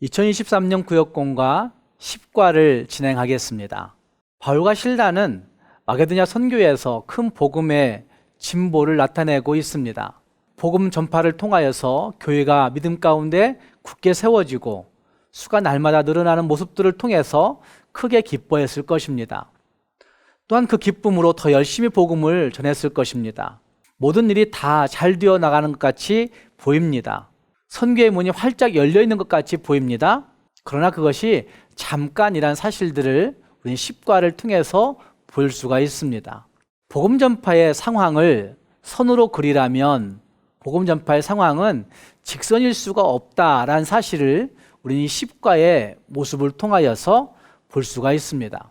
2023년 구역공과 10과를 진행하겠습니다. 바울과 실라는 마게도냐 선교에서 큰 복음의 진보를 나타내고 있습니다. 복음 전파를 통하여서 교회가 믿음 가운데 굳게 세워지고 수가 날마다 늘어나는 모습들을 통해서 크게 기뻐했을 것입니다. 또한 그 기쁨으로 더 열심히 복음을 전했을 것입니다. 모든 일이 다 잘 되어 나가는 것 같이 보입니다. 선교의 문이 활짝 열려 있는 것 같이 보입니다. 그러나 그것이 잠깐이란 사실들을 우리는 10과를 통해서 볼 수가 있습니다. 복음 전파의 상황을 선으로 그리라면 복음 전파의 상황은 직선일 수가 없다라는 사실을 우리는 10과의 모습을 통하여서 볼 수가 있습니다.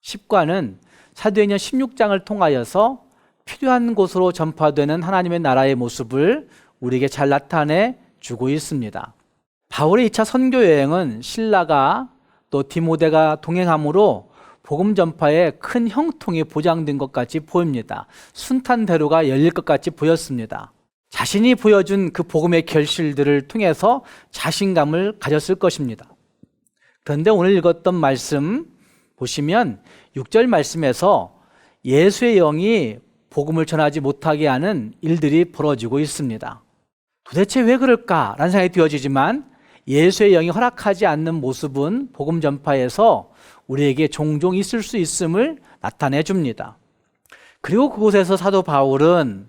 10과는 사도행전 16장을 통하여서 필요한 곳으로 전파되는 하나님의 나라의 모습을 우리에게 잘 나타내 주고 있습니다. 바울의 2차 선교 여행은 실라가 또 디모데가 동행함으로 복음 전파에 큰 형통이 보장된 것 같이 보입니다. 순탄대로가 열릴 것 같이 보였습니다. 자신이 보여준 그 복음의 결실들을 통해서 자신감을 가졌을 것입니다. 그런데 오늘 읽었던 말씀 보시면 6절 말씀에서 예수의 영이 복음을 전하지 못하게 하는 일들이 벌어지고 있습니다. 도대체 왜 그럴까라는 생각이 되어지지만 예수의 영이 허락하지 않는 모습은 복음 전파에서 우리에게 종종 있을 수 있음을 나타내 줍니다. 그리고 그곳에서 사도 바울은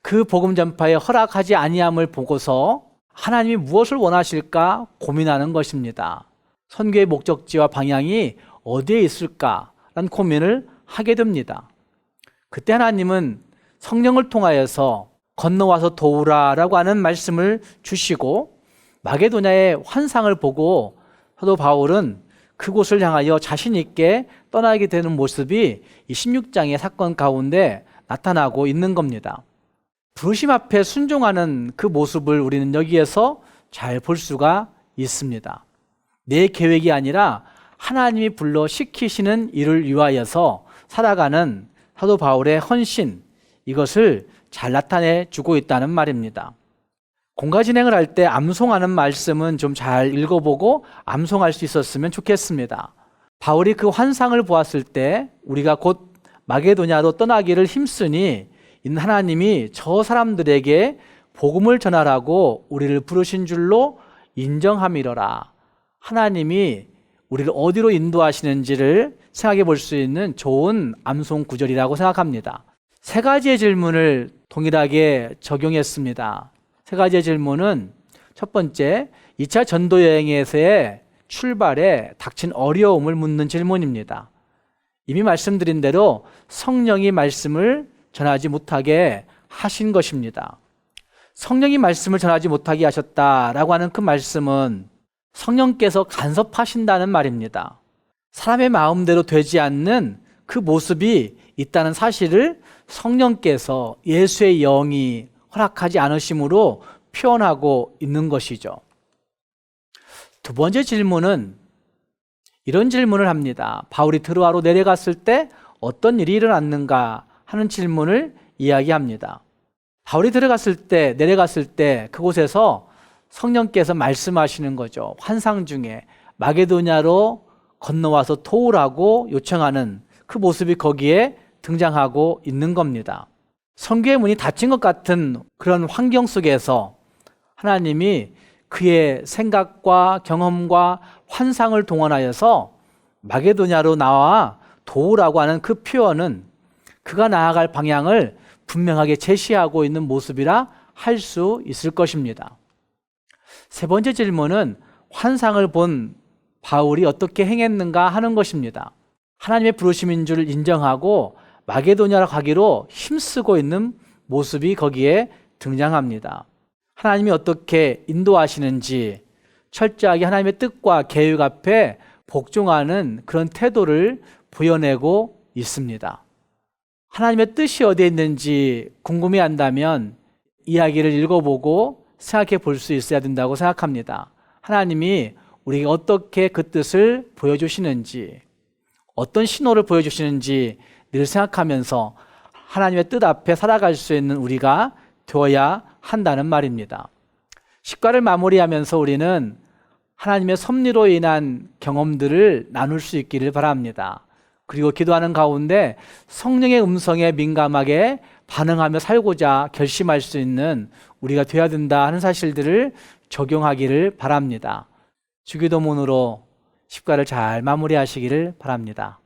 그 복음 전파에 허락하지 아니함을 보고서 하나님이 무엇을 원하실까 고민하는 것입니다. 선교의 목적지와 방향이 어디에 있을까라는 고민을 하게 됩니다. 그때 하나님은 성령을 통하여서 건너와서 도우라라고 하는 말씀을 주시고 마게도냐의 환상을 보고 사도 바울은 그곳을 향하여 자신 있게 떠나게 되는 모습이 이 16장의 사건 가운데 나타나고 있는 겁니다. 부르심 앞에 순종하는 그 모습을 우리는 여기에서 잘 볼 수가 있습니다. 내 계획이 아니라 하나님이 불러 시키시는 일을 위하여서 살아가는 사도 바울의 헌신, 이것을 잘 나타내 주고 있다는 말입니다. 공과 진행을 할 때 암송하는 말씀은 좀 잘 읽어보고 암송할 수 있었으면 좋겠습니다. 바울이 그 환상을 보았을 때 우리가 곧 마게도냐로 떠나기를 힘쓰니 이는 하나님이 저 사람들에게 복음을 전하라고 우리를 부르신 줄로 인정함이러라. 하나님이 우리를 어디로 인도하시는지를 생각해 볼 수 있는 좋은 암송 구절이라고 생각합니다. 세 가지의 질문을 동일하게 적용했습니다. 세 가지의 질문은 첫 번째, 2차 전도 여행에서의 출발에 닥친 어려움을 묻는 질문입니다. 이미 말씀드린 대로 성령이 말씀을 전하지 못하게 하신 것입니다. 성령이 말씀을 전하지 못하게 하셨다라고 하는 그 말씀은 성령께서 간섭하신다는 말입니다. 사람의 마음대로 되지 않는 그 모습이 있다는 사실을 성령께서 예수의 영이 허락하지 않으심으로 표현하고 있는 것이죠. 두 번째 질문은 이런 질문을 합니다. 바울이 드로아로 내려갔을 때 어떤 일이 일어났는가 하는 질문을 이야기합니다. 바울이 내려갔을 때 그곳에서 성령께서 말씀하시는 거죠. 환상 중에 마게도냐로 건너와서 도우라고 요청하는 그 모습이 거기에 등장하고 있는 겁니다. 선교의 문이 닫힌 것 같은 그런 환경 속에서 하나님이 그의 생각과 경험과 환상을 동원하여서 마게도냐로 나와 도우라고 하는 그 표현은 그가 나아갈 방향을 분명하게 제시하고 있는 모습이라 할 수 있을 것입니다. 세 번째 질문은 환상을 본 바울이 어떻게 행했는가 하는 것입니다. 하나님의 부르심인 줄 인정하고 마게도냐로 가기로 힘쓰고 있는 모습이 거기에 등장합니다. 하나님이 어떻게 인도하시는지 철저하게 하나님의 뜻과 계획 앞에 복종하는 그런 태도를 보여내고 있습니다. 하나님의 뜻이 어디에 있는지 궁금해한다면 이야기를 읽어보고 생각해 볼 수 있어야 된다고 생각합니다. 하나님이 우리에게 어떻게 그 뜻을 보여주시는지, 어떤 신호를 보여주시는지 늘 생각하면서 하나님의 뜻 앞에 살아갈 수 있는 우리가 되어야 한다는 말입니다. 십과를 마무리하면서 우리는 하나님의 섭리로 인한 경험들을 나눌 수 있기를 바랍니다. 그리고 기도하는 가운데 성령의 음성에 민감하게 반응하며 살고자 결심할 수 있는 우리가 되어야 된다 하는 사실들을 적용하기를 바랍니다. 주기도문으로 10가를 잘 마무리하시기를 바랍니다.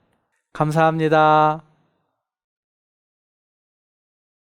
감사합니다.